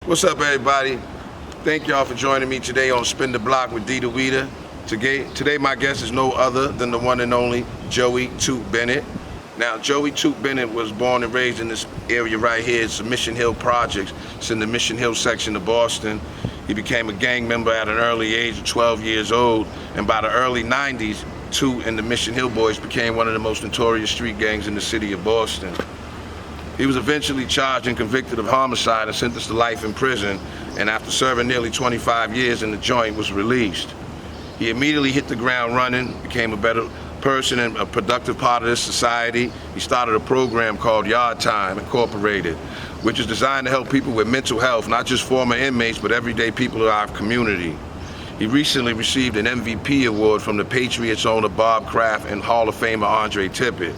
What's up, everybody? Thank y'all for joining me today on Spin the Block with DeetaWeeta. Today my guest is no other than the one and only Joey Toot Bennett. Now, Joey Toot Bennett was born and raised in this area right here. It's the Mission Hill Projects. It's in the Mission Hill section of Boston. He became a gang member at an early age of 12 years old, and by the early 90s, Toot and the Mission Hill Boys became one of the most notorious street gangs in the city of Boston. He was eventually charged and convicted of homicide and sentenced to life in prison, and after serving nearly 25 years in the joint, was released. He immediately hit the ground running, became a better person and a productive part of this society. He started a program called Yardtime Incorporated, which is designed to help people with mental health, not just former inmates, but everyday people in our community. He recently received an MVP award from the Patriots owner Bob Kraft and Hall of Famer Andre Tippett.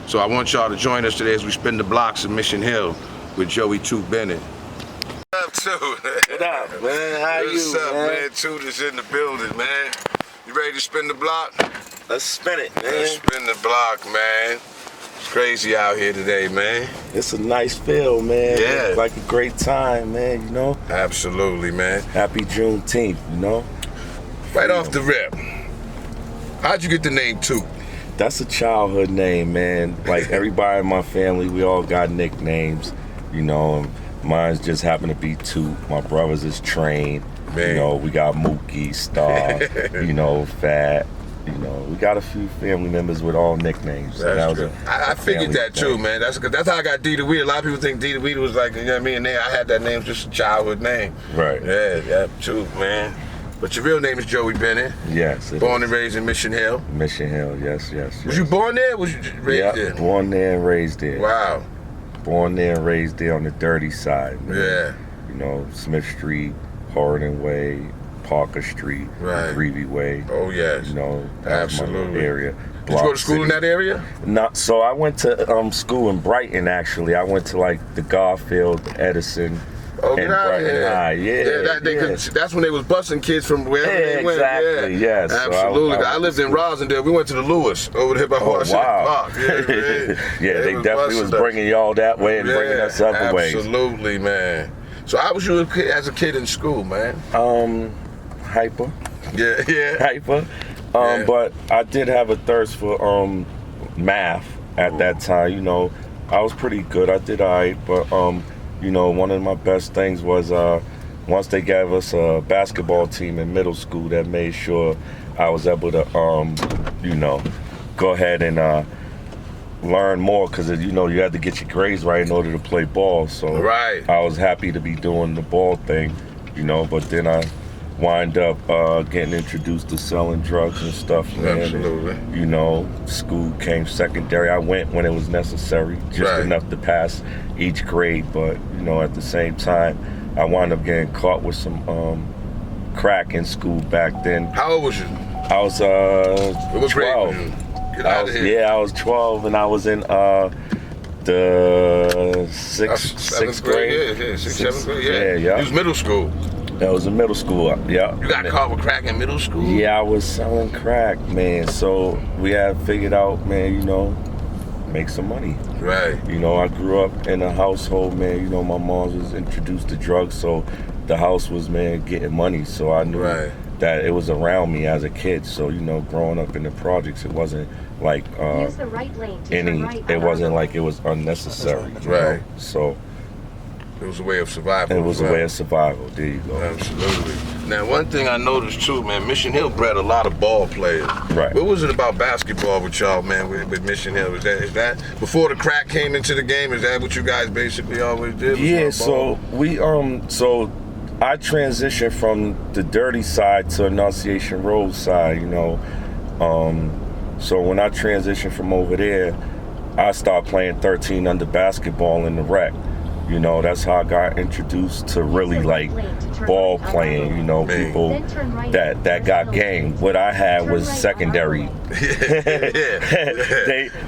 So I want y'all to join us today as we spin the blocks of Mission Hill with Joey Toot Bennett. What up, Toot? What up, man? How you, What's up, man? Toot is in the building, man. You ready to spin the block? Let's spin it, man. Let's spin the block, man. It's crazy out here today, man. It's a nice feel, man. Yeah. It's like a great time, man, you know? Absolutely, man. Happy Juneteenth, you know? Right off the rip, how'd you get the name Toot? That's a childhood name, man. Like everybody in my family, we all got nicknames, you know. And mine's just happened to be Toot. My brother's is Train. Man. You know, we got Mookie, Star, you know, Fat. You know, we got a few family members with all nicknames. That's true. I figured that too, man. That's how I got DeetaWeeta. A lot of people think DeetaWeeta was like, you know what I mean? I had that name, just a childhood name. Right. Yeah, Toot, man. But your real name is Joey Bennett. Yes. Born and raised in Mission Hill. Mission Hill, yes. Was you born there? Was you raised there? Born there and raised there. Wow. Born there and raised there on the dirty side, man. Yeah. You know, Smith Street, Horden Way, Parker Street, right. Greevy Way. Oh, yes. You know, that's absolutely. My area. Did you go to school in that area? No, so I went to school in Brighton, actually. I went to like the Garfield, Edison, and Brighton High. Yeah, that's when they was busing kids from wherever they went. Exactly, yeah. yes. Absolutely. So I lived in Rosendale. We went to the Lewis over there by Washington Park. Yeah, they definitely was bringing y'all that way and bringing us other ways. Absolutely, man. So how was you as a kid in school, man? Hyper. Yeah. Hyper. But I did have a thirst for math at that time. You know, I was pretty good. I did all right, but you know, one of my best things was once they gave us a basketball team in middle school, that made sure I was able to, you know, go ahead and learn more, because you know you had to get your grades right in order to play ball. So I was happy to be doing the ball thing, you know. But then I wind up getting introduced to selling drugs and stuff, man. Absolutely. And, you know, school came secondary. I went when it was necessary, just enough to pass each grade. But you know, at the same time, I wound up getting caught with some crack in school back then. How old was you? I was 12. Get out of here. Yeah, I was 12, and I was in the sixth grade. Yeah, sixth, 7th grade. Yeah. It was middle school. That was in middle school, yeah. You got caught with crack in middle school? Yeah, I was selling crack, man. So we had figured out, man, you know, make some money. Right. You know, I grew up in a household, man, you know, my mom was introduced to drugs, so the house was, man, getting money. So I knew that it was around me as a kid. So, you know, growing up in the projects, it wasn't like Use the right lane to turn right it wasn't like it was unnecessary. You know? So it was a way of survival. It was a way of survival. There you go. Absolutely. Now, one thing I noticed too, man, Mission Hill bred a lot of ball players. Right. What was it about basketball with y'all, man, with Mission Hill? Is that before the crack came into the game? Is that what you guys basically always did? Yeah. So we so I transitioned from the dirty side to Assassination Road side. You know, so when I transitioned from over there, I started playing 13 under basketball in the rec. You know, that's how I got introduced to really like ball playing, you know, people that got game. What I had was secondary.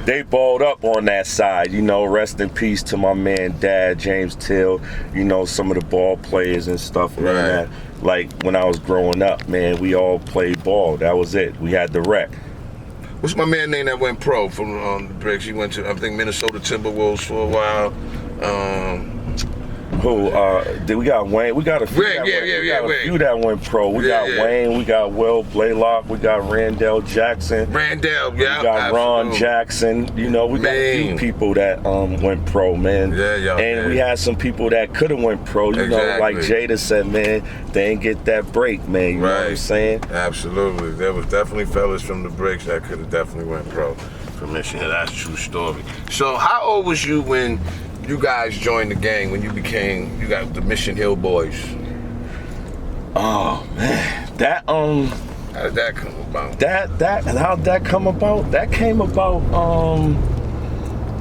They balled up on that side, you know. Rest in peace to my man Dad, James Till, you know, some of the ball players and stuff, man. Like when I was growing up, man, we all played ball. That was it. We had the rec. What's my man name that went pro from the Bricks? He went to, I think, Minnesota Timberwolves for a while. Who? We got Wayne. We got a few. Few that went pro. We got Wayne. We got Will Blaylock. We got Randall Jackson. Yeah. We got Ron Jackson. You know, we got a few people that went pro, man. And we had some people that could have went pro. You know, like Jada said, man, they ain't get that break, man. You know what I'm saying? Absolutely. There was definitely fellas from the bricks that could have definitely went pro from Michigan. That's a true story. So how old was you when you guys joined the gang, when you got the Mission Hill Boys? Oh man, that how did that come about? How'd that come about? That came about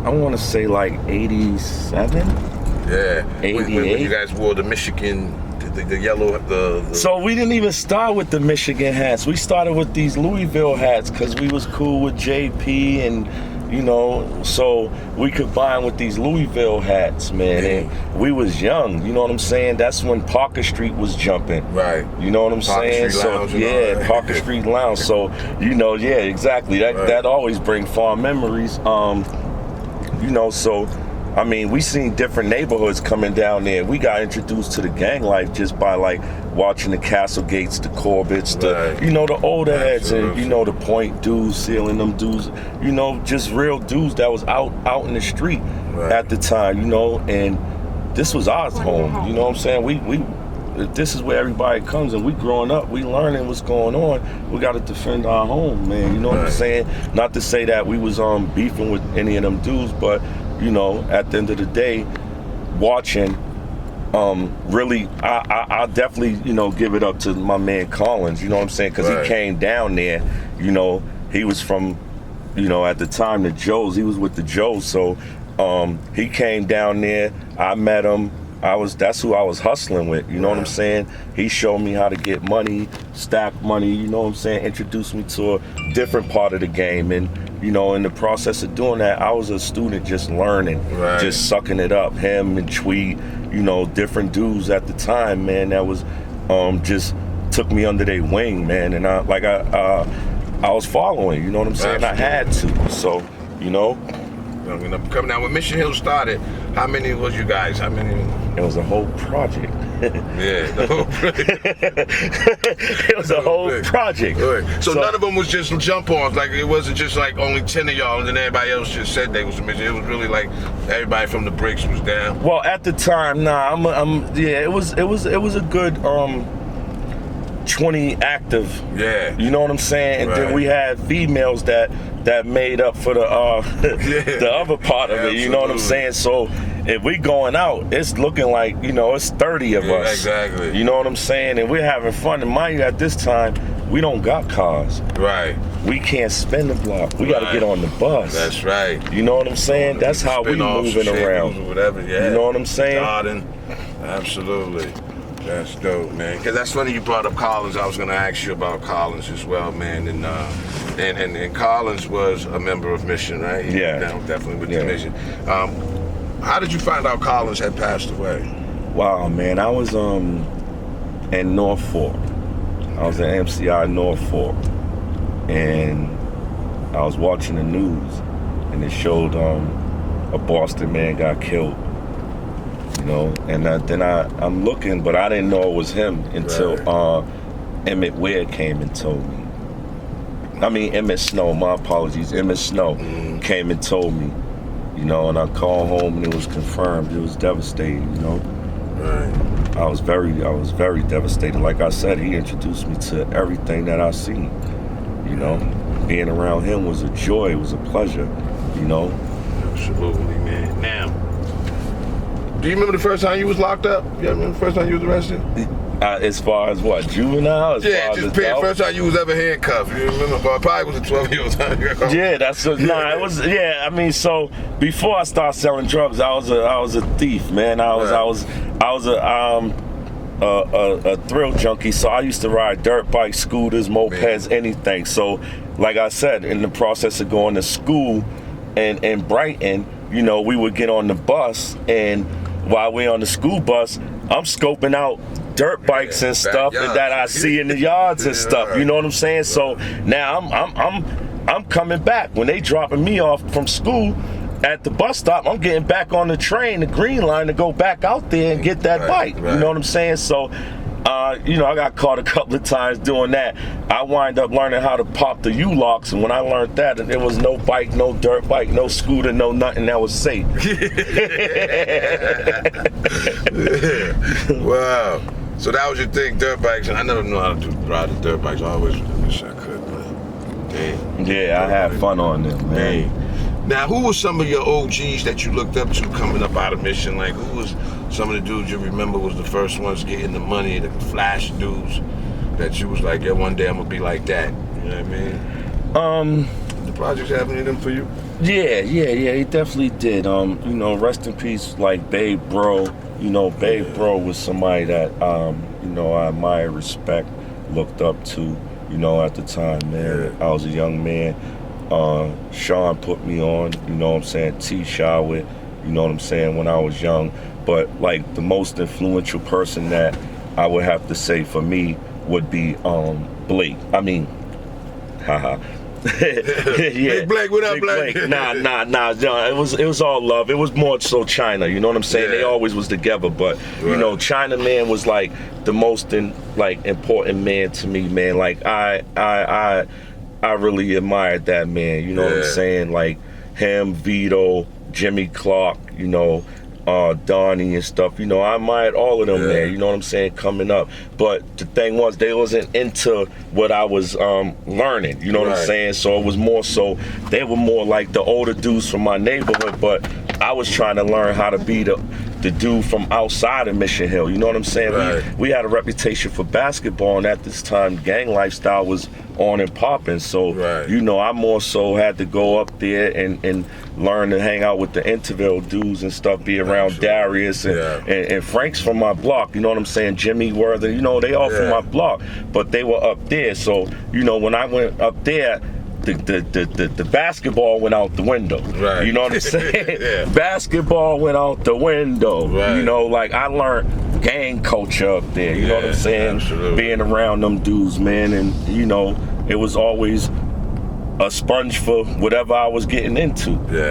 I want to say like 87. Yeah, 88. When you guys wore the Michigan, the yellow, the. So we didn't even start with the Michigan hats. We started with these Louisville hats because we was cool with JP and. You know, so we combined with these Louisville hats, man, and we was young, you know what I'm saying? That's when Parker Street was jumping. Right. You know what I'm saying? So yeah, Parker Street Lounge. So, you know, yeah, exactly. That always bring fond memories. You know, so I mean, we seen different neighborhoods coming down there. We got introduced to the gang life just by like watching the Castlegates, the Corbett's, you know, the older heads, and you know, the Point dudes, sealing them dudes, you know, just real dudes that was out in the street at the time, you know, and this was our home, you know what I'm saying? We this is where everybody comes, and we growing up, we learning what's going on. We got to defend our home, man, you know what I'm saying? Not to say that we was beefing with any of them dudes, but you know, at the end of the day, watching, really, I definitely, you know, give it up to my man Collins, you know what I'm saying? Because he came down there, you know, he was from, you know, at the time, the Joes, he was with the Joes, so he came down there, I met him, that's who I was hustling with, you know what I'm saying? He showed me how to get money, stack money, you know what I'm saying? Introduced me to a different part of the game, and you know, in the process of doing that, I was a student just learning, just sucking it up. Him and Tweet, you know, different dudes at the time, man, that was just took me under their wing, man, and I was following, you know what I'm saying? I had to, so, you know. Coming down when Mission Hill started, how many was you guys? How many? It was a whole project. Yeah, the whole project. It was a whole project. So none of them was just jump-ons. Like it wasn't just like only 10 of y'all, and then everybody else just said they was a Mission. It was really like everybody from the bricks was down. Well, at the time, it was a good 20 active. Yeah. You know what I'm saying? And then we had females that made up for the the other part of it. You know what I'm saying? So if we going out, it's looking like, you know, it's 30 of us. Exactly. You know what I'm saying? And we're having fun. And mind you, at this time, we don't got cars. Right. We can't spin the block. We got to get on the bus. That's right. You know what I'm saying? That's how we moving around. Or whatever. Yeah. You know what I'm saying? Garden. Absolutely. That's dope, man. Because that's funny you brought up Collins. I was going to ask you about Collins as well, man. And Collins was a member of Mission, right? Yeah. Definitely with the Mission. How did you find out Collins had passed away? Wow, man. I was in Norfolk. I was at MCI Norfolk. And I was watching the news. And it showed a Boston man got killed. You know, and then I'm looking, but I didn't know it was him until Emmett Ware came and told me. I mean, Emmett Snow, my apologies. Emmett Snow came and told me, you know, and I called home and it was confirmed. It was devastating, you know. Right. I was very devastated. Like I said, he introduced me to everything that I seen. You know, being around him was a joy. It was a pleasure, you know. Absolutely, man. Now, do you remember the first time you was locked up? You remember the first time you was arrested? As far as what, juvenile? First time you was ever handcuffed. You remember? Probably was a 12-year-old time. Yeah, it was. Yeah, I mean, so before I started selling drugs, I was a thief, man. I was a thrill junkie. So I used to ride dirt bikes, scooters, mopeds, anything. So, like I said, in the process of going to school in Brighton, you know, we would get on the bus, and while we're on the school bus, I'm scoping out dirt bikes and stuff that I see in the yards and stuff. You know what I'm saying? So now I'm coming back when they dropping me off from school. at the bus stop, I'm getting back on the train, the green line, to go back out there and get that bike. You know what I'm saying? So, you know, I got caught a couple of times doing that. I wind up learning how to pop the U-locks, and when I learned that, there was no bike, no dirt bike, no scooter, no nothing that was safe. Wow. So that was your thing, dirt bikes, and I never knew how to ride the dirt bikes. I always wish I could, but damn. Yeah, I had fun on them, man. Dang. Now, who was some of your OGs that you looked up to coming up out of Mission? Like, who was some of the dudes you remember was the first ones getting the money, the flash dudes that you was like, yeah, one day I'm gonna be like that? You know what I mean? The projects have any of them for you? Yeah, he definitely did. You know, rest in peace, like Babe Bro. You know, Babe Bro was somebody that, you know, I admire, respect, looked up to, you know, at the time, man. I was a young man. Sean put me on, you know what I'm saying, T-Shaw with, you know what I'm saying, when I was young. But, like, the most influential person that I would have to say for me would be Blake. I mean, haha. Big Blake, what up, Blake? Nah. It was all love. It was more so China. You know what I'm saying? They always was together, but you know, China Man was like the most important man to me, man. Like I really admired that man. You know what I'm saying? Like him, Vito, Jimmy Clark. You know. Donnie and stuff, you know, I admired all of them, man, you know what I'm saying, coming up. But the thing was, they wasn't into what I was learning, you know what I'm saying? So it was more so, they were more like the older dudes from my neighborhood, but I was trying to learn how to be the dude from outside of Mission Hill, you know what I'm saying? We had a reputation for basketball, and at this time, gang lifestyle was on and popping. So, you know, I more so had to go up there and learn to hang out with the Interville dudes and stuff, be around Darius and Frank's from my block, you know what I'm saying? Jimmy Worthen, you know, they all from my block, but they were up there. So, you know, when I went up there, the basketball went out the window. You know what I'm saying? Basketball went out the window. You know, like I learned gang culture up there. You know what I'm saying? Absolutely. Being around them dudes, man, and you know, it was always a sponge for whatever I was getting into.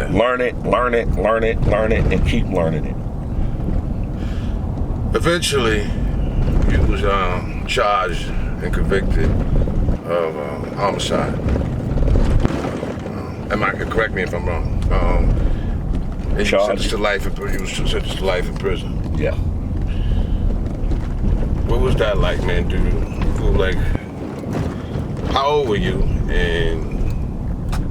Learn it, and keep learning it. Eventually, you was charged and convicted of homicide. Correct me if I'm wrong. And you sentenced to life in prison. Yeah. What was that like, man? Like, how old were you and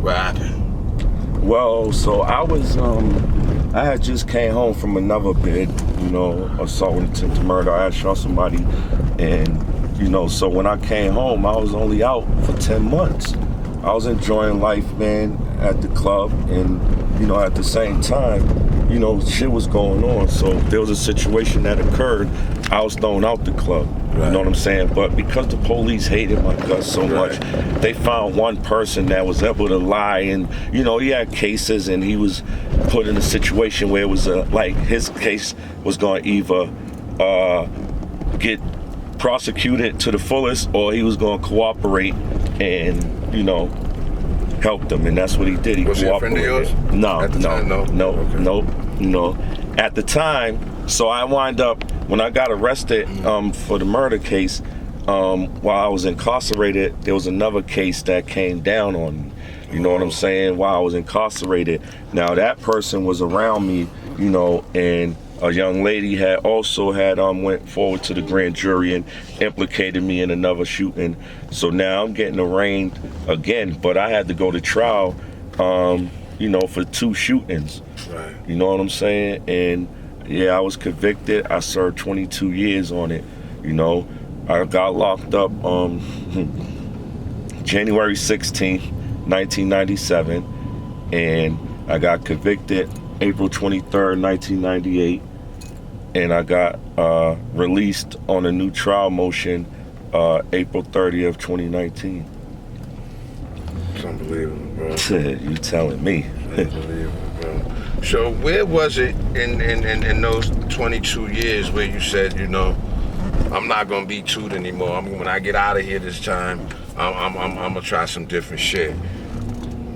what happened? Well, so I was, I had just came home from another bid, you know, assault with intent to murder. I had shot somebody, and, you know, so when I came home, I was only out for 10 months. I was enjoying life, man, at the club, and, you know, at the same time, you know, shit was going on. So there was a situation that occurred. I was thrown out the club. You know what I'm saying? But because the police hated my guts so much, they found one person that was able to lie, and you know, he had cases, and he was put in a situation where it was like his case was going to either get prosecuted to the fullest, or he was going to cooperate and, you know, help them, and that's what he did. He was he a friend of yours? No. At the time, No. At the time, so I wind up, when I got arrested for the murder case, while I was incarcerated, there was another case that came down on me. You know what I'm saying? While I was incarcerated. Now that person was around me, you know, and a young lady had went forward to the grand jury and implicated me in another shooting. So now I'm getting arraigned again, but I had to go to trial, you know, for 2 shootings. You know what I'm saying? And yeah, I was convicted. I served 22 years on it. You know, I got locked up January 16th, 1997, and I got convicted April 23rd, 1998, and I got released on a new trial motion April 30th, 2019. It's unbelievable, bro. You telling me. Unbelievable, bro. So where was it in those 22 years where you said, you know, I'm not gonna be Toot anymore. When I get out of here this time, I'm gonna try some different shit.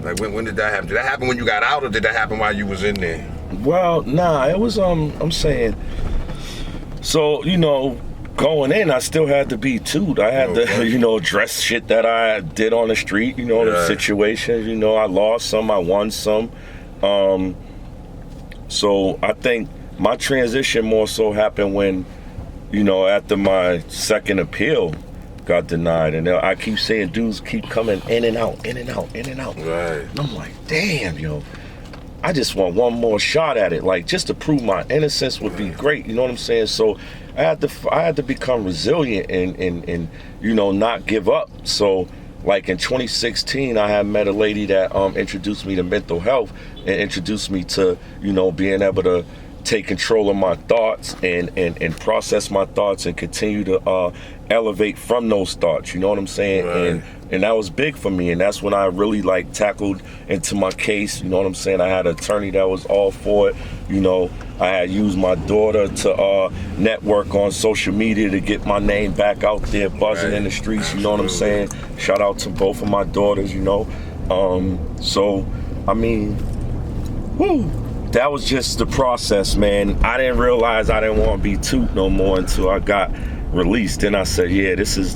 Like when did that happen? Did that happen when you got out, or did that happen while you was in there? Well, nah, it was I'm saying. So going in, I still had to be Toot. I had to address shit that I did on the street. The situations. I lost some, I won some. So I think my transition more so happened when, after my second appeal got denied, and I keep seeing dudes keep coming in and out, in and out, in and out. Right. And I'm like, damn, I just want one more shot at it, like just to prove my innocence would be great. You know what I'm saying? So I had to become resilient and not give up. So like in 2016, I had met a lady that introduced me to mental health and introduced me to being able to take control of my thoughts and process my thoughts and continue to elevate from those thoughts. You know what I'm saying? Right. And that was big for me, and that's when I really tackled into my case. You know what I'm saying? I had an attorney that was all for it. I had used my daughter to network on social media to get my name back out there, buzzing in the streets. You know what I'm saying? Shout out to both of my daughters. So I mean, that was just the process, man. I didn't realize I didn't want to be Toot no more until I got released. Then I said, yeah, this is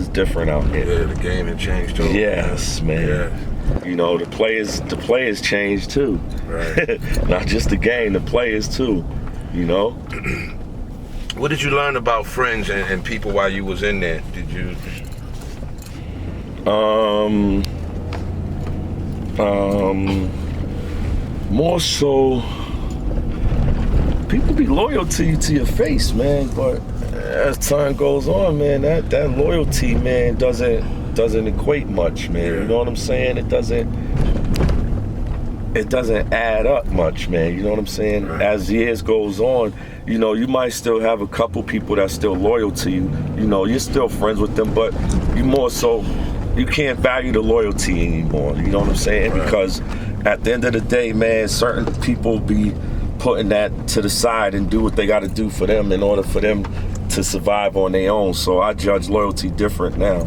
different out here. Yeah, the game had changed too. Yes, man. Yeah. The players changed too. Right. Not just the game, the players too. What did you learn about friends and people while you was in there? Did you? More so, people be loyal to you to your face, man. But as time goes on, man, that loyalty, man, doesn't equate much, man. You know what I'm saying? It doesn't add up much, man. You know what I'm saying? Right. As years goes on, you might still have a couple people that's still loyal to you. You're still friends with them, but you more so, you can't value the loyalty anymore. You know what I'm saying? Right. Because at the end of the day, man, certain people be putting that to the side and do what they got to do for them in order for them to survive on their own. So I judge loyalty different now.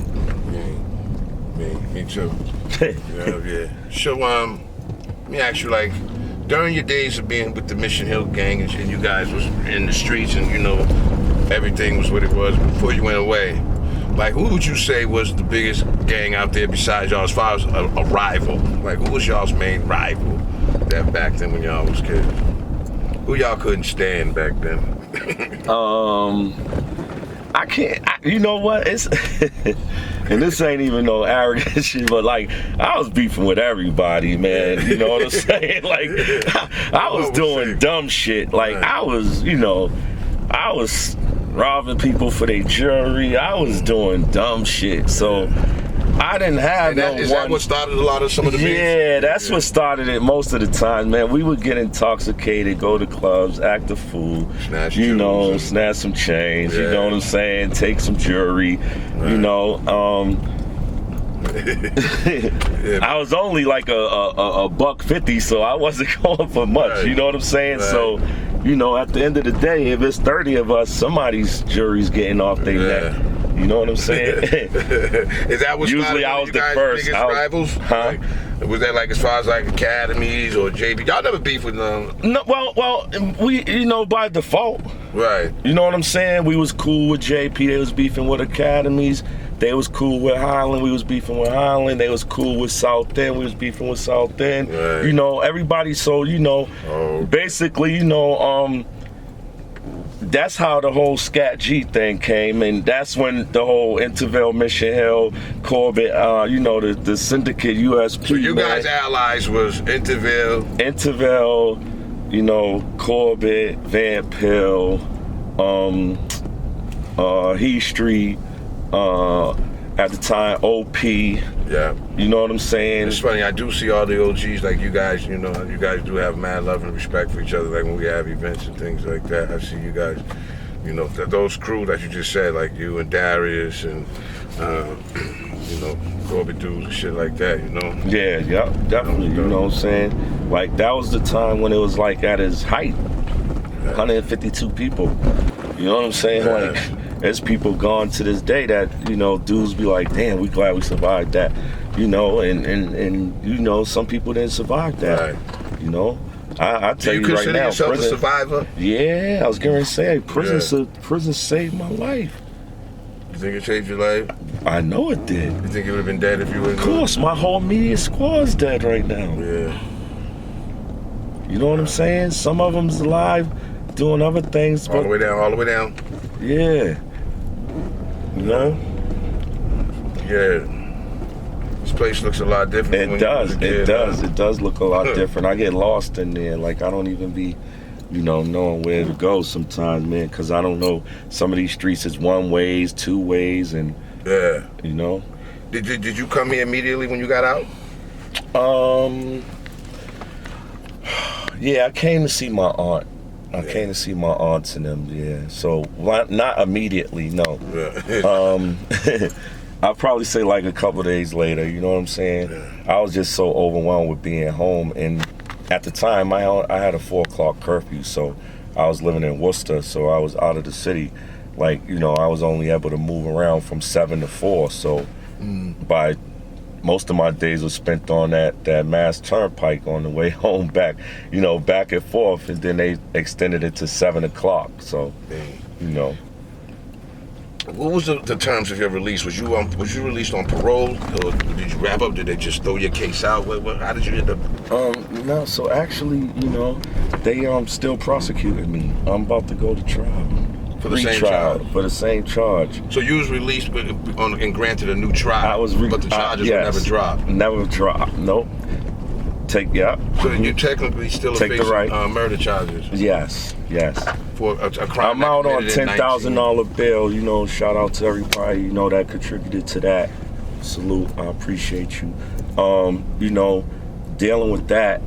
Me too. Yeah. So let me ask you, like, during your days of being with the Mission Hill gang and you guys was in the streets and everything was what it was before you went away, like, who would you say was the biggest gang out there besides y'all as far as a rival? Like, who was y'all's main rival that back then when y'all was kids? Who y'all couldn't stand back then? I can't, you know what? It's and this ain't even no arrogant shit, but like, I was beefing with everybody, man. You know what I'm saying? Like, I was doing dumb shit. Like, I was robbing people for their jewelry. I was doing dumb shit. So I didn't have Is that what started a lot of some of the beats? Yeah, that's what started it most of the time, man. We would get intoxicated, go to clubs, act a fool, snatch some chains, you know what I'm saying, take some jewelry, I was only like a $1.50, so I wasn't going for much, you know what I'm saying? Right. So, at the end of the day, if it's 30 of us, somebody's jury's getting off their neck. You know what I'm saying? Is that what usually I was the first? Biggest rivals? Huh? Like, was that like as far as like academies or JB? Y'all never beef with them? No, well, we by default. Right. You know what I'm saying? We was cool with JP. They was beefing with academies. They was cool with Highland. We was beefing with Highland. They was cool with South End. We was beefing with South End. Right. Everybody. So basically, that's how the whole Scat G thing came, and that's when the whole Intervale, Mission Hill, Corbett, the syndicate USP. So you guys' allies was Intervale, Corbett, Vamp Hill, He Street, at the time OP. Yeah. You know what I'm saying? It's funny, I do see all the OGs, like you guys, you guys do have mad love and respect for each other, like when we have events and things like that. I see you guys, those crew that you just said, like you and Darius and, Corbett dudes and shit like that, Yeah, definitely, you know what I'm saying? Like, that was the time when it was like at its height, 152 people. You know what I'm saying? Yeah. Like, there's people gone to this day that, dudes be like, damn, we glad we survived that. you know, and you know, some people didn't survive that. Right. You know, I tell you right now, consider yourself prison, a survivor? Yeah, I was going to say, prison saved my life. You think it saved your life? I know it did. You think you would have been dead if you wouldn't? Of course, my whole immediate squad's dead right now. Yeah. You know what I'm saying? Some of them's alive, doing other things. All the way down, all the way down. Yeah. You know? Yeah. This place looks a lot different. It does. It does look a lot different. I get lost in there. Like, I don't even be, you know, knowing where to go sometimes, man, because I don't know. Some of these streets is one ways, two ways, and yeah, you know. Did you come here immediately when you got out? Yeah, I came to see my aunt. I came to see my aunts and them. Yeah, so not immediately, no. Yeah. I'll probably say like a couple of days later. You know what I'm saying? Yeah. I was just so overwhelmed with being home, and at the time I had a 4 o'clock curfew, so I was living in Worcester, so I was out of the city. Like, you know, I was only able to move around from 7 to 4, so by most of my days was spent on that Mass Turnpike on the way home back, you know, back and forth, and then they extended it to 7 o'clock, so, you know. What was the terms of your release? Was you released on parole, or did you wrap up? Did they just throw your case out? How did you end up? No, so actually, you know, they still prosecuting me. I'm about to go to trial. For the same charge? For the same charge. So you was released and granted a new trial, but the charges were never dropped? Never dropped, nope. So you technically still facing murder charges? Yes. For a crime I'm out on $10,000 bail, you know, shout out to everybody, you know, that contributed to that. Salute, I appreciate you. You know, dealing with that,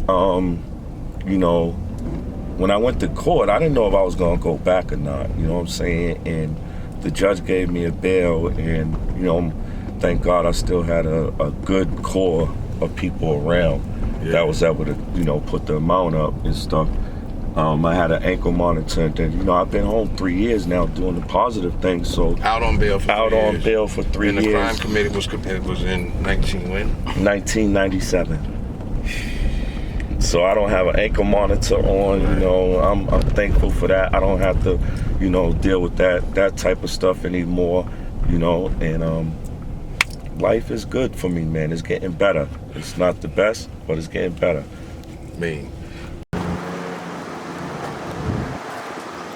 you know, when I went to court, I didn't know if I was gonna go back or not, you know what I'm saying? And the judge gave me a bail, and, you know, thank God I still had a good core of people around that was able to, you know, put the amount up and stuff. I had an ankle monitor, and then, you know, I've been home 3 years now doing the positive things. So out on bail for 3 years. Out on bail for 3 years. And the crime committed was in 1997. So I don't have an ankle monitor on. You know, I'm thankful for that. I don't have to, you know, deal with that type of stuff anymore. You know, and life is good for me, man. It's getting better. It's not the best, but it's getting better. Me.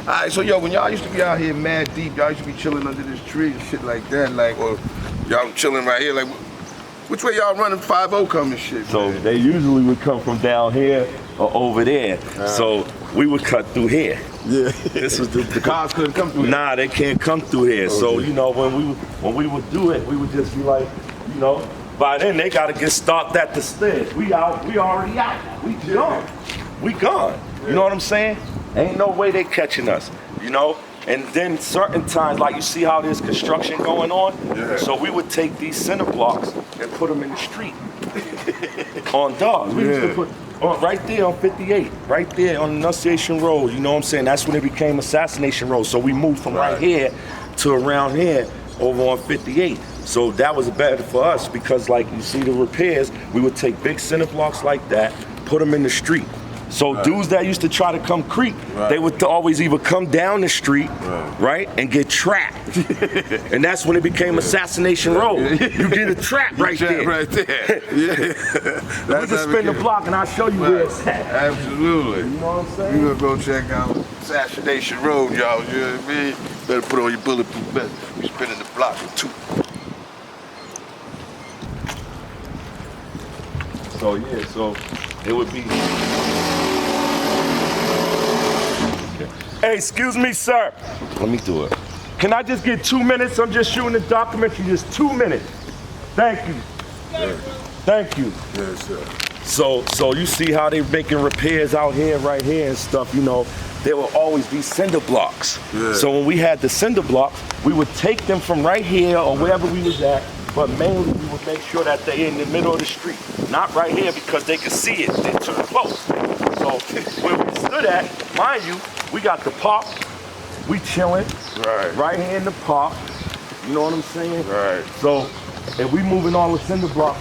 Alright, so yo, when y'all used to be out here mad deep, y'all used to be chilling under this tree and shit like that, like, or y'all chilling right here, like, which way y'all running 5-0 coming shit? So they usually would come from down here or over there. So we would cut through here. Yeah. This was the cars couldn't come through here. Nah, they can't come through here. Okay. So, you know, when we would do it, we would just be like, you know, by then they gotta get stopped at the stairs. We already out. We gone. We gone. You know what I'm saying? Ain't no way they catching us, you know? And then certain times, like you see how there's construction going on? Yeah. So we would take these cinder blocks and put them in the street on dogs. We used to put right there on 58, right there on Assassination Road, you know what I'm saying? That's when it became Assassination Road. So we moved from right here to around here over on 58. So that was better for us because, like, you see the repairs, we would take big cinder blocks like that, put them in the street. So dudes that used to try to come creep, they would always either come down the street, right, and get trapped. And that's when it became Assassination Road. You get a trap right there. Right there. Yeah. We can spin the block and I'll show you where it's at. Absolutely. You know what I'm saying? You gonna go check out Assassination Road, y'all. You know what I mean? Better put on your bulletproof vest. We spinning the block with Toot. So yeah, so it would be. Hey, excuse me, sir. Let me do it. Can I just get 2 minutes? I'm just shooting a documentary, just 2 minutes. Thank you. Yeah. Thank you. Yes, sir. So you see how they making repairs out here, right here and stuff, you know, there will always be cinder blocks. Yeah. So when we had the cinder blocks, we would take them from right here or wherever we was at, but mainly we would make sure that they're in the middle of the street. Not right here because they can see it, they're too close. So where we stood at, mind you, we got the park, we chilling, right here in the park, you know what I'm saying? Right. So if we moving all the cinder blocks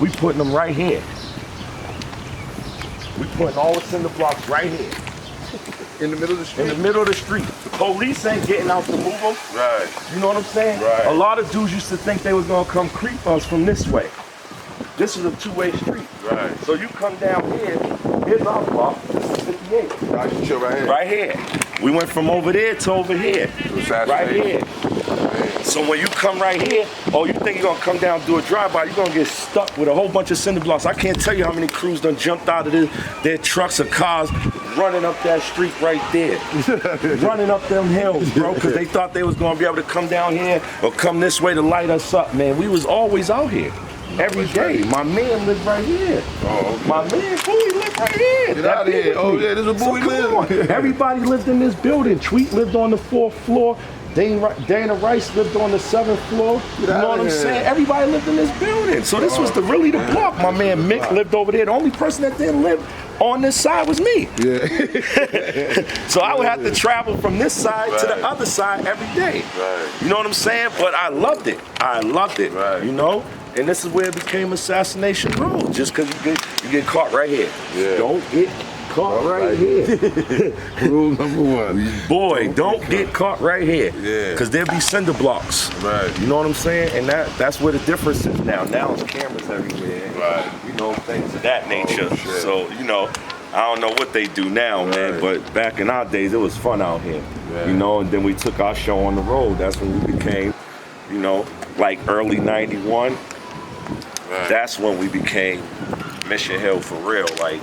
We putting them right here. We putting all the cinder blocks right here. In the middle of the street? In the middle of the street. The police ain't getting out to move them. Right. You know what I'm saying? Right. A lot of dudes used to think they was gonna come creep us from this way. This is a two-way street. Right. So you come down here, here's our block, this is 58. I can chill right here. Right here. We went from over there to over here. Right here. So when you come right here, oh, you think you're gonna come down and do a drive-by, you're gonna get stuck with a whole bunch of cinder blocks. I can't tell you how many crews done jumped out of their trucks or cars running up that street right there. Running up them hills, bro, because they thought they was gonna be able to come down here or come this way to light us up, man. We was always out here. Every day. My man lived right here. Oh, okay. My man, Bowie lived right here. Get out of here. Oh, yeah, this is a Bowie live. Everybody lived in this building. Tweet lived on the 4th floor. Dana Rice lived on the 7th floor. You know what I'm saying? Everybody lived in this building. So this was really the block. My man Mick lived over there. The only person that didn't live on this side was me. Yeah. So I would have to travel from this side to the other side every day. Right. You know what I'm saying? But I loved it. I loved it. Right. You know? And this is where it became Assassination Road, just because you get caught right here. Yeah. Don't get caught right here. Rule number one. Boy, don't get caught right here. Yeah. Because there'll be cinder blocks. Right. You know what I'm saying? And that's where the difference is now. Now it's cameras everywhere. Right. You know, things of that nature. Oh, so, you know, I don't know what they do now, man, but back in our days, it was fun out here. Yeah. You know, and then we took our show on the road. That's when we became, you know, like early 91. Right. That's when we became Mission Hill for real, like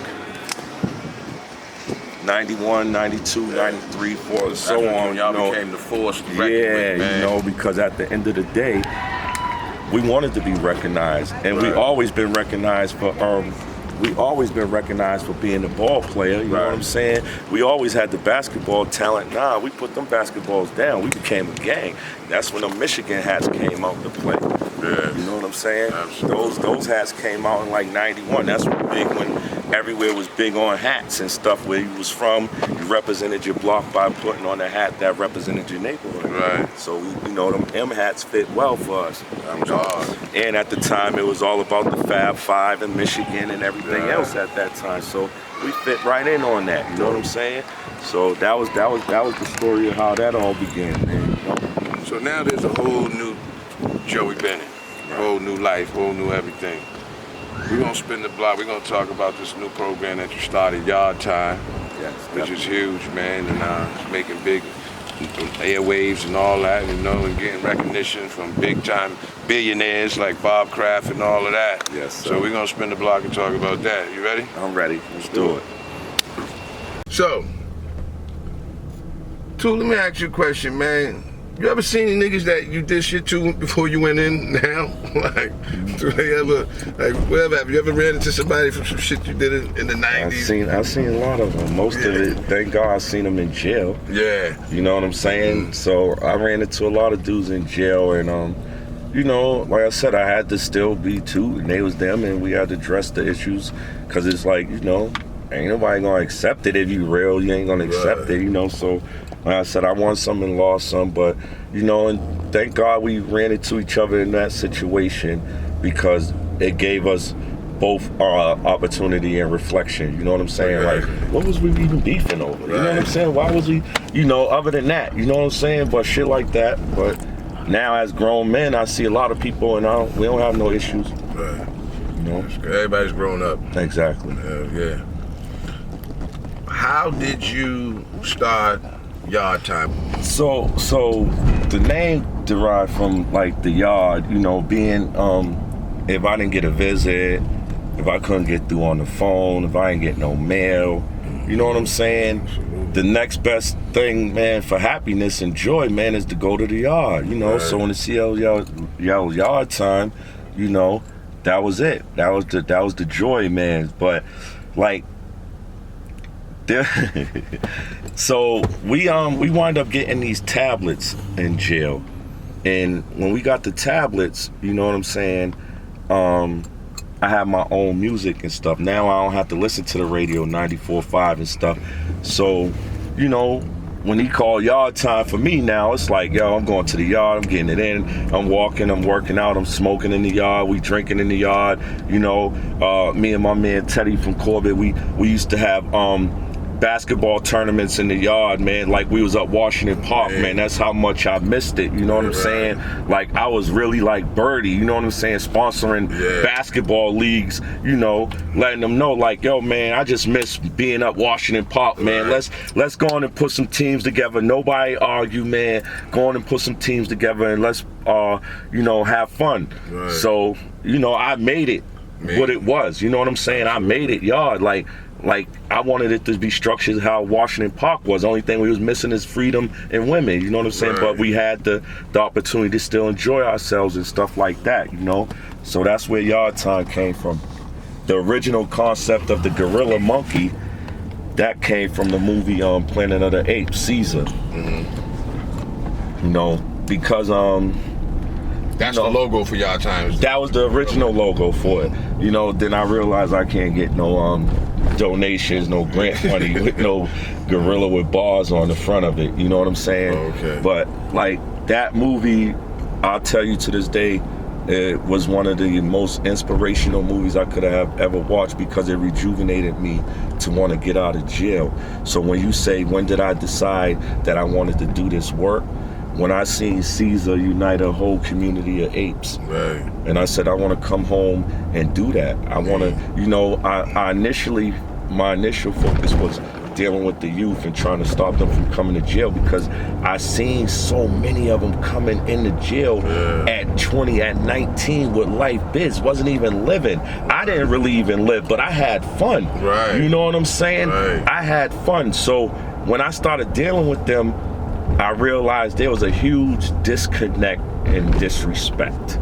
91, 92, 93, 4, so on. Y'all became the force. Yeah, you know, because at the end of the day, we wanted to be recognized, and we always been recognized for being a ball player. You know what I'm saying? We always had the basketball talent. Nah, we put them basketballs down. We became a gang. That's when the Michigan hats came out to play. Yeah. You know what I'm saying? Absolutely. Those hats came out in like 91. That's when everywhere was big on hats and stuff. Where you was from, you represented your block by putting on a hat that represented your neighborhood. Right. So you know, them M hats fit well for us. And at the time, it was all about the Fab Five and Michigan and everything else at that time. So we fit right in on that. You know what I'm saying? So that was the story of how that all began, man. You know? So now there's a whole new Joey Bennett, whole new life, whole new everything. We're gonna spin the block. We're gonna talk about this new program that you started, Yardtime, which is huge, man, and it's making big airwaves and all that, you know, and getting recognition from big time billionaires like Bob Kraft and all of that. Yes, sir. So we're gonna spin the block and talk about that. You ready? I'm ready. Let's do it. So, Toot, let me ask you a question, man. You ever seen any niggas that you did shit to before you went in now? Like, do they ever, like, whatever, have you ever ran into somebody from some shit you did in the 90s? I've seen a lot of them. Most of it, thank God, I've seen them in jail. Yeah. You know what I'm saying? So I ran into a lot of dudes in jail, and you know, like I said, I had to still be Toot, and they was them, and we had to address the issues, cause it's like, you know, ain't nobody gonna accept it if you real. You ain't gonna accept it, you know. So, like I said, I won some and lost some, but you know, and thank God we ran into each other in that situation, because it gave us both opportunity and reflection. You know what I'm saying? Like, what was we even beefing over? You know what I'm saying? Why was we, you know, other than that? You know what I'm saying? But shit like that. But now as grown men, I see a lot of people, and we don't have no issues. Right. You know, everybody's grown up. Exactly. Yeah. How did you start Yardtime? So the name derived from like the yard, you know, being if I didn't get a visit, if I couldn't get through on the phone, if I didn't get no mail, you know what I'm saying? The next best thing, man, for happiness and joy, man, is to go to the yard, you know. So when the CL yelled yard time, you know, that was it. That was the joy, man. But like, so we wind up getting these tablets in jail, and when we got the tablets, you know what I'm saying, I have my own music and stuff. Now I don't have to listen to the radio 94.5 and stuff. So, you know, when he called yard time for me now, it's like, yo, I'm going to the yard, I'm getting it in, I'm walking, I'm working out, I'm smoking in the yard, we drinking in the yard. You know, me and my man Teddy from Corbett, we used to have basketball tournaments in the yard, man, like we was up Washington Park, man. That's how much I missed it, you know what I'm saying? Like, I was really like Birdie, you know what I'm saying, sponsoring basketball leagues, you know, letting them know, like, yo, man, I just miss being up Washington Park, man. Let's go on and put some teams together. Nobody argue, man. Go on and put some teams together and let's, you know, have fun. So, you know, I made it what it was, you know what I'm saying? I made it yard, like I wanted it to be structured how Washington Park was. The only thing we was missing is freedom and women, you know what I'm saying? But we had the opportunity to still enjoy ourselves and stuff like that, you know? So that's where Yardtime came from. The original concept of the gorilla monkey, that came from the movie Planet of the Apes, Caesar. You know, because that's the logo for Yardtime. That was the original logo for it. You know, then I realized I can't get no donations, no grant money with no gorilla with bars on the front of it. You know what I'm saying? But like that movie, I'll tell you to this day, it was one of the most inspirational movies I could have ever watched because it rejuvenated me to want to get out of jail. So when you say, when did I decide that I wanted to do this work? When I seen Caesar unite a whole community of apes, and I said I want to come home and do that. I want to, you know, my initial focus was dealing with the youth and trying to stop them from coming to jail because I seen so many of them coming into jail at 20, at 19 with life biz, wasn't even living. I didn't really even live, but I had fun. You know what I'm saying? I had fun. So when I started dealing with them, I realized there was a huge disconnect and disrespect.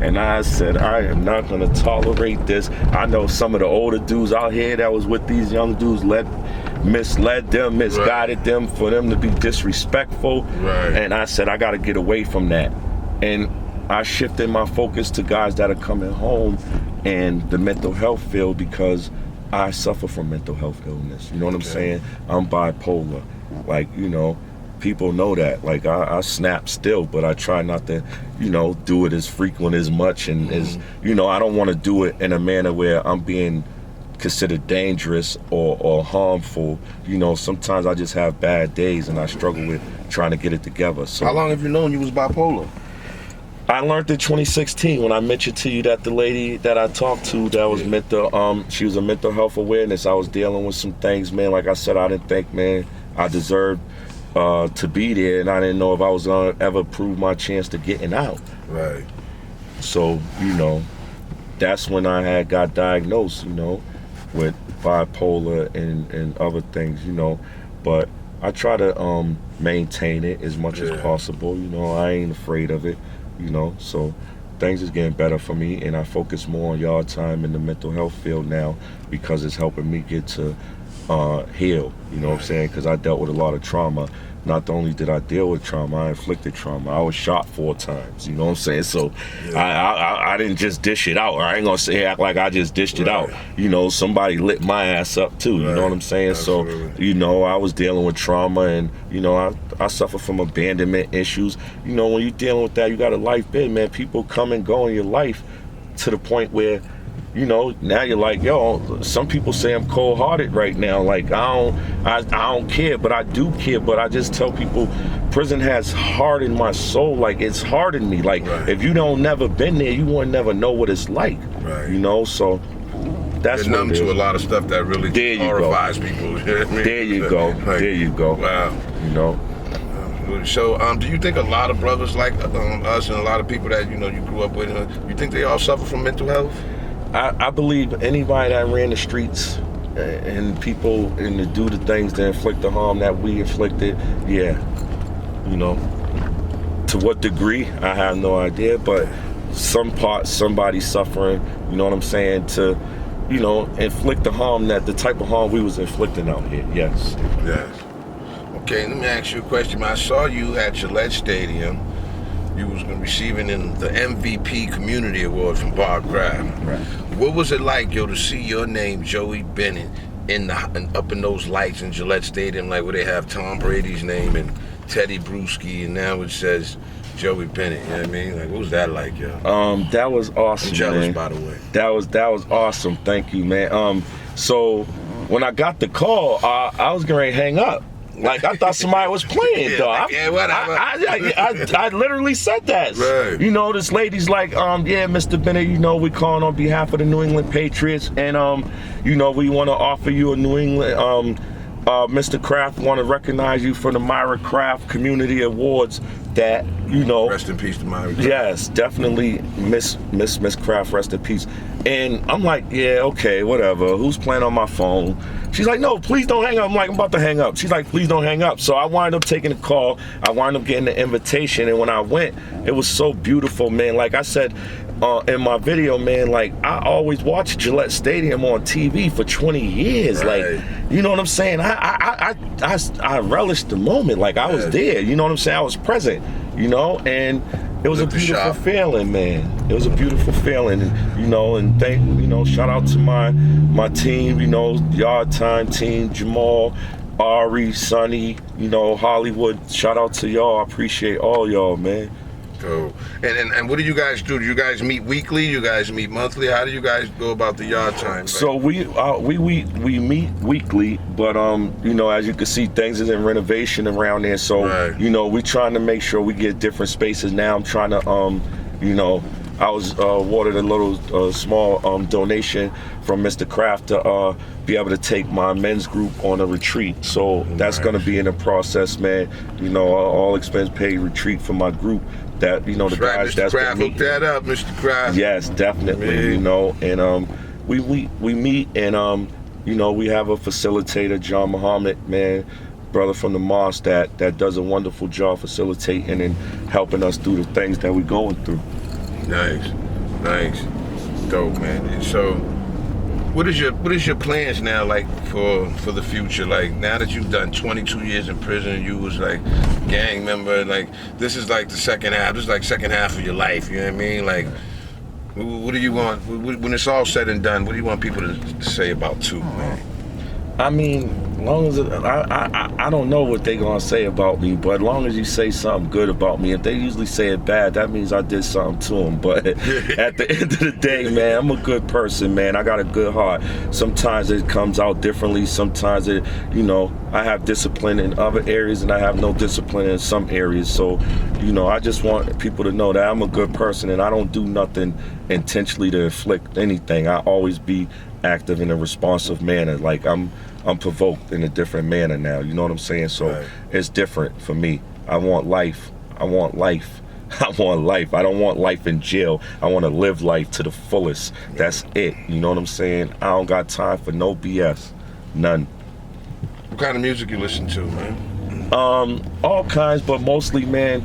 And I said, I am not gonna tolerate this. I know some of the older dudes out here that was with these young dudes misled them, misguided them for them to be disrespectful. And I said, I gotta get away from that. And I shifted my focus to guys that are coming home and the mental health field because I suffer from mental health illness. You know what I'm saying? I'm bipolar. Like, you know, people know that. Like I snap still, but I try not to, you know, do it as frequent as much and as, you know, I don't want to do it in a manner where I'm being considered dangerous or harmful. You know, sometimes I just have bad days and I struggle with trying to get it together. So how long have you known you was bipolar? I learned in 2016 when I mentioned to you that the lady that I talked to that was mental, she was a mental health awareness. I was dealing with some things, man. Like I said, I didn't think, man, I deserved to be there, and I didn't know if I was gonna ever prove my chance to getting out. So, you know, that's when I got diagnosed, you know, with bipolar and other things, you know. But I try to maintain it as much as possible, you know. I ain't afraid of it, you know. So things is getting better for me, and I focus more on Yardtime in the mental health field now because it's helping me get to heal, you know what I'm saying? Because I dealt with a lot of trauma. Not only did I deal with trauma, I inflicted trauma. I was shot 4 times, you know what I'm saying? So I didn't just dish it out. I ain't gonna say act like I just dished it out. You know, somebody lit my ass up too, you know what I'm saying? Absolutely. So, you know, I was dealing with trauma and, you know, I suffer from abandonment issues. You know, when you're dealing with that, you got a life bid, man. People come and go in your life to the point where, you know, now you're like, yo, some people say I'm cold-hearted right now. Like, I don't care, but I do care. But I just tell people, prison has hardened my soul. Like, it's hardened me. Like, if you don't never been there, you won't never know what it's like. You know, so that's you're numb to a lot of stuff that really horrifies people. You know what I mean? There you go. Like, there you go. Wow. You know. So, do you think a lot of brothers like us and a lot of people that, you know, you grew up with, you think they all suffer from mental health? I believe anybody that ran the streets and people and to do the things to inflict the harm that we inflicted, you know, to what degree, I have no idea, but some part, somebody suffering, you know what I'm saying, to, you know, inflict the harm that the type of harm we was inflicting out here, yes. Okay, let me ask you a question. I saw you at Gillette Stadium. You was receiving the MVP Community Award from Bob Graham. What was it like, yo, to see your name, Joey Bennett, up in those lights in Gillette Stadium, like where they have Tom Brady's name and Teddy Bruschi, and now it says Joey Bennett. You know what I mean? Like, what was that like, yo? That was awesome. I'm jealous, man. by the way. That was awesome. Thank you, man. So when I got the call, I was getting ready to hang up. Like, I thought somebody was playing, dog. Yeah, whatever. I literally said that. Right. You know, this lady's like, yeah, Mr. Bennett, you know, we calling on behalf of the New England Patriots, and you know, we want to offer you a New England. Mr. Kraft want to recognize you for the Myra Kraft Community Awards that, you know. Rest in peace to Myra Kraft. Yes, definitely Miss Kraft, rest in peace. And I'm like, yeah, okay, whatever. Who's playing on my phone? She's like, no, please don't hang up. I'm like, I'm about to hang up. She's like, please don't hang up. So I wind up taking the call. I wind up getting the invitation. And when I went, it was so beautiful, man. Like I said, in my video, man, like I always watched Gillette Stadium on TV for 20 years. Right. Like, you know what I'm saying? I relished the moment. Like I was there. You know what I'm saying? I was present. You know, and it was a beautiful feeling, man. It was a beautiful feeling, and, you know, and shout out to my team, you know, Yardtime team, Jamal, Ari, Sonny, you know, Hollywood. Shout out to y'all. I appreciate all y'all, man. Cool. And what do you guys do? Do you guys meet weekly? You guys meet monthly? How do you guys go about the Yardtime? So we meet weekly, but you know, as you can see, things is in renovation around there. So you know, we trying to make sure we get different spaces now. I'm trying to you know, I was awarded a little small donation from Mr. Kraft to be able to take my men's group on a retreat. So that's going to be in the process, man. You know, all expense paid retreat for my group. That, you know, the guys that's Mr. Kraft, hook that up, Mr. Kraft. Yes, definitely. Man. You know, and we meet, and you know, we have a facilitator, John Muhammad, man, brother from the mosque, that does a wonderful job facilitating and helping us through the things that we're going through. Nice, dope, man. So, what is your plans now, like for the future? Like, now that you've done 22 years in prison, you was like gang member. Like, this is like the second half. This is like second half of your life. You know what I mean? Like, what do you want when it's all said and done? What do you want people to say about Toot, man? I mean, as long as I don't know what they gonna say about me, but as long as you say something good about me, if they usually say it bad, that means I did something to them. But at the end of the day, man, I'm a good person, man. I got a good heart. Sometimes it comes out differently. Sometimes it, you know, I have discipline in other areas and I have no discipline in some areas. So, you know, I just want people to know that I'm a good person and I don't do nothing intentionally to inflict anything. I always be active in a responsive manner. Like I'm provoked in a different manner now. You know what I'm saying? So it's different for me. I want life. I want life. I want life. I don't want life in jail. I want to live life to the fullest. That's it. You know what I'm saying? I don't got time for no BS. None. What kind of music you listen to, man? All kinds, but mostly, man,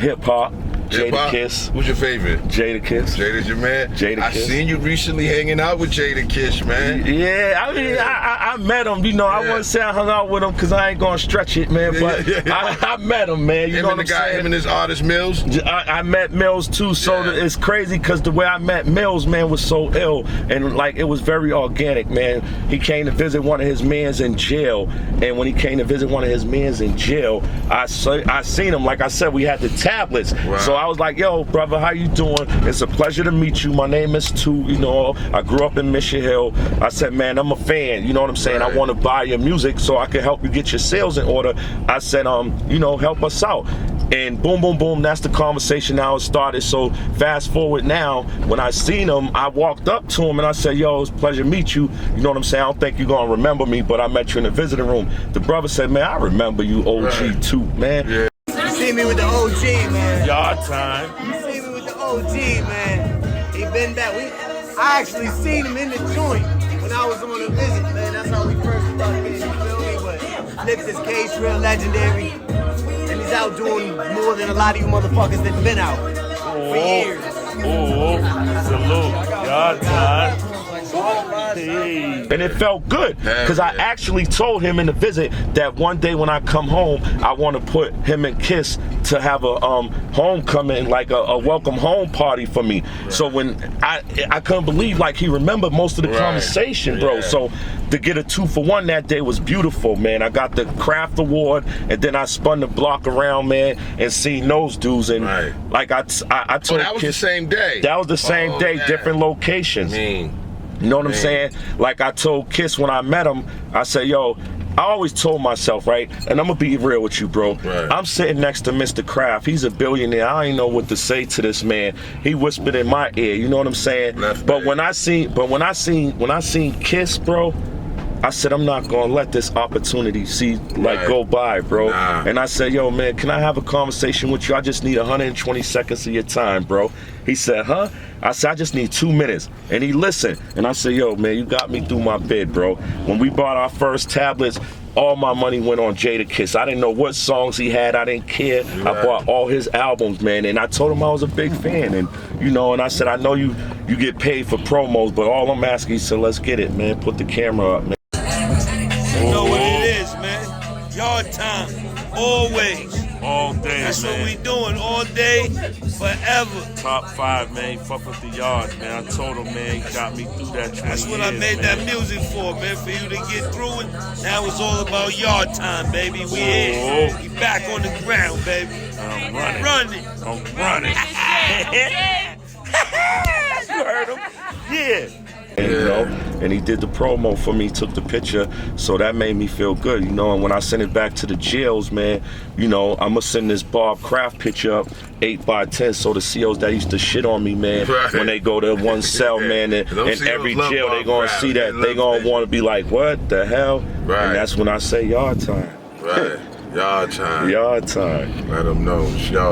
hip hop. Jadakiss. Who's your favorite? Jadakiss. Jada's your man? Jadakiss. I seen you recently hanging out with Jadakiss, man. Yeah, I mean, I met him. You know, I wouldn't say I hung out with him because I ain't gonna stretch it, man. But I met him, man. You know what I'm saying? Him and his artist Mills? I met Mills too, so it's crazy because the way I met Mills, man, was so ill. And like, it was very organic, man. He came to visit one of his mans in jail. And when he came to visit one of his mans in jail, I seen him. Like I said, we had the tablets. Wow. So I was like, yo, brother, how you doing? It's a pleasure to meet you. My name is Toot. You know, I grew up in Mission Hill. I said, man, I'm a fan. You know what I'm saying? I want to buy your music so I can help you get your sales in order. I said, you know, help us out. And boom, boom, boom, that's the conversation now it started. So fast forward now, when I seen him, I walked up to him and I said, yo, it's a pleasure to meet you. You know what I'm saying? I don't think you're going to remember me, but I met you in the visiting room. The brother said, man, I remember you, OG Toot, man. Yeah. You see me with the OG, man. Yardtime. You see me with the OG, man. He been back. I actually seen him in the joint when I was on a visit, man. That's how we first started getting, you feel me? But Flips his case, real legendary. And he's out doing more than a lot of you motherfuckers that been out for years. Salute. Yardtime. And it felt good because I actually told him in the visit that one day when I come home, I want to put him and Kiss to have a homecoming, like a welcome home party for me. So when I couldn't believe like he remembered most of the conversation, bro. So to get a 2-for-1 that day was beautiful, man. I got the craft award, and then I spun the block around, man, and seen those dudes. And like I told that was Kiss, the same day. That was the same day, different locations. You know what I'm saying? Like I told Kiss when I met him, I said, yo, I always told myself, right? And I'm gonna be real with you, bro. I'm sitting next to Mr. Kraft. He's a billionaire. I ain't know what to say to this man. He whispered in my ear. You know what I'm saying? But when I seen Kiss, bro, I said, I'm not gonna let this opportunity go by, bro. And I said, yo, man, can I have a conversation with you? I just need 120 seconds of your time, bro. He said, huh? I said, I just need 2 minutes. And he listened. And I said, yo, man, you got me through my bid, bro. When we bought our first tablets, all my money went on Jadakiss. I didn't know what songs he had. I didn't care. I bought all his albums, man. And I told him I was a big fan. And, you know, and I said, I know you get paid for promos, but all I'm asking, he said, let's get it, man. Put the camera up, man. You know what it is, man. Yardtime, always. All day, That's man. what we doing, all day, forever. Top 5, man. Fuck with the yards, man. I told him, man, he got me through that 20 That's what I made that music for, man, for you to get through it. Now it's all about yard time, baby. We here. We back on the ground, baby. I'm running. I'm running. You heard him? Yeah. And, you know, and he did the promo for me, took the picture, so that made me feel good, you know. And when I sent it back to the jails, man, you know, I'm gonna send this Bob Kraft picture up 8x10, so the COs that used to shit on me, man, when they go to one cell, man, and every jail they gonna see that, they gonna want to be like, what the hell? And that's when I say yard time. Yard time. Yard time. Let them know.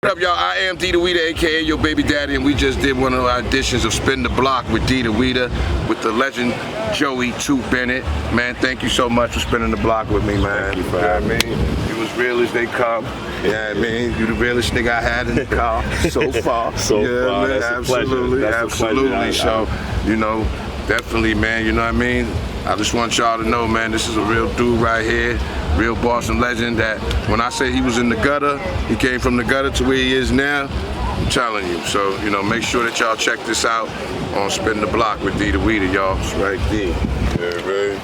What up, y'all? I am DeetaWeeta, aka your baby daddy, and we just did one of our editions of Spin the Block with DeetaWeeta with the legend Joey Toot Bennett. Man, thank you so much for spinning the block with me, man. You know what I mean? You as real as they come. Yeah, I mean, you the realest nigga I had in the car so far. Man, that's absolutely, absolutely. So, you know, definitely, man. You know what I mean? I just want y'all to know, man, this is a real dude right here. Real Boston legend that when I say he was in the gutter, he came from the gutter to where he is now, I'm telling you. So, you know, make sure that y'all check this out on Spin the Block with DeetaWeeta, y'all. It's right there. Yeah, right.